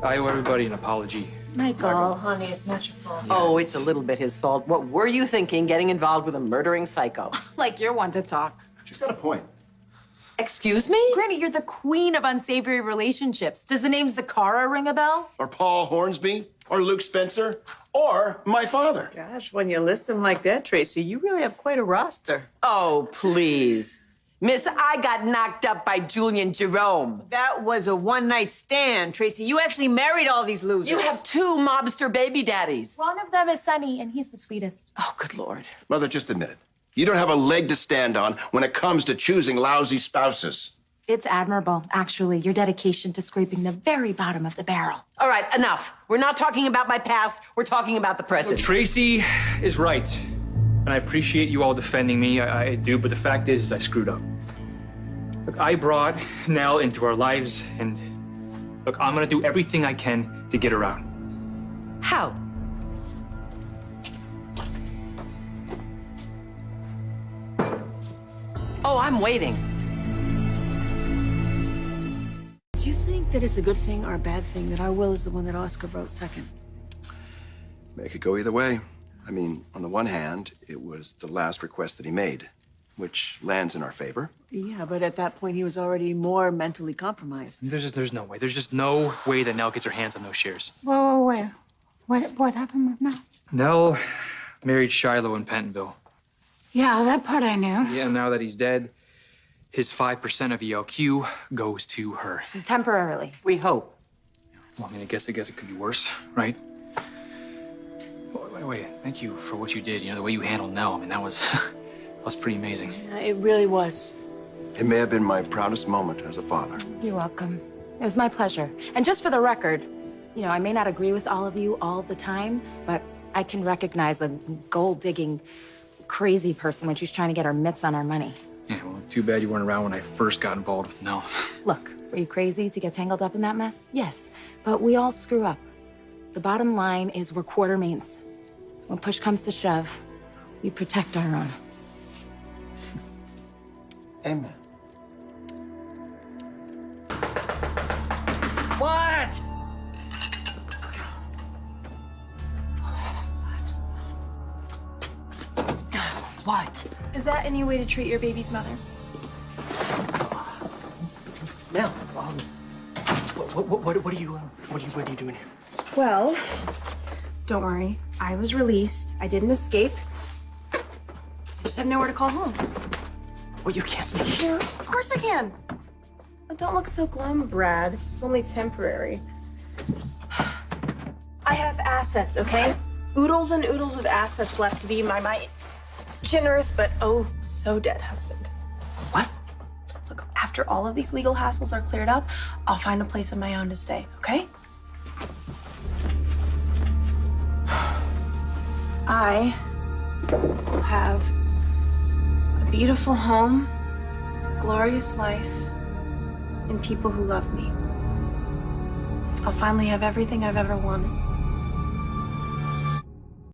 I owe everybody an apology. Michael. Honey, it's not your fault. Oh, it's a little bit his fault. What were you thinking getting involved with a murdering psycho? Like you're one to talk. She's got a point. Excuse me? Granny, you're the queen of unsavory relationships. Does the name Zakara ring a bell? Or Paul Hornsby, or Luke Spencer, or my father. Gosh, when you list them like that, Tracy, you really have quite a roster. Oh, please. Miss, I got knocked up by Julian Jerome. That was a one-night stand, Tracy. You actually married all these losers. You have two mobster baby daddies. One of them is Sonny, and he's the sweetest. Oh, good Lord. Mother, just admit it. You don't have a leg to stand on when it comes to choosing lousy spouses. It's admirable, actually, your dedication to scraping the very bottom of the barrel. All right, enough. We're not talking about my past. We're talking about the present. Tracy is right. And I appreciate you all defending me. I do, but the fact is I screwed up. Look, I brought Nelle into our lives, and look, I'm gonna do everything I can to get her out. How? Oh, I'm waiting. Do you think that it's a good thing or a bad thing that our will is the one that Oscar wrote second? It could go either way. I mean, on the one hand, it was the last request that he made, which lands in our favor. Yeah, but at that point, he was already more mentally compromised. There's no way. There's just no way that Nelle gets her hands on those shares. Whoa. What happened with Mel? Nelle married Shiloh in Pentonville. Yeah, that part I knew. Yeah, now that he's dead, his 5% of ELQ goes to her. Temporarily. We hope. Well, I mean, I guess it could be worse, right? Wait, thank you for what you did. You know, the way you handled Nelle, I mean, that was pretty amazing. Yeah, it really was. It may have been my proudest moment as a father. You're welcome. It was my pleasure. And just for the record, you know, I may not agree with all of you all the time, but I can recognize a gold-digging, crazy person when she's trying to get her mitts on our money. Yeah, well, too bad you weren't around when I first got involved with Nelle. Look, were you crazy to get tangled up in that mess? Yes, but we all screw up. The bottom line is we're Quartermaines. When push comes to shove, we protect our own. Amen. What? What? Is that any way to treat your baby's mother? Nelle, what are you doing here? Well, don't worry. I was released. I didn't escape. I just have nowhere to call home. Well, you can't stay here. Of course I can. But don't look so glum, Brad. It's only temporary. I have assets, okay? Oodles and oodles of assets left to be my generous but oh so dead husband. What? Look, after all of these legal hassles are cleared up, I'll find a place of my own to stay, okay? I will have a beautiful home, glorious life, and people who love me. I'll finally have everything I've ever wanted.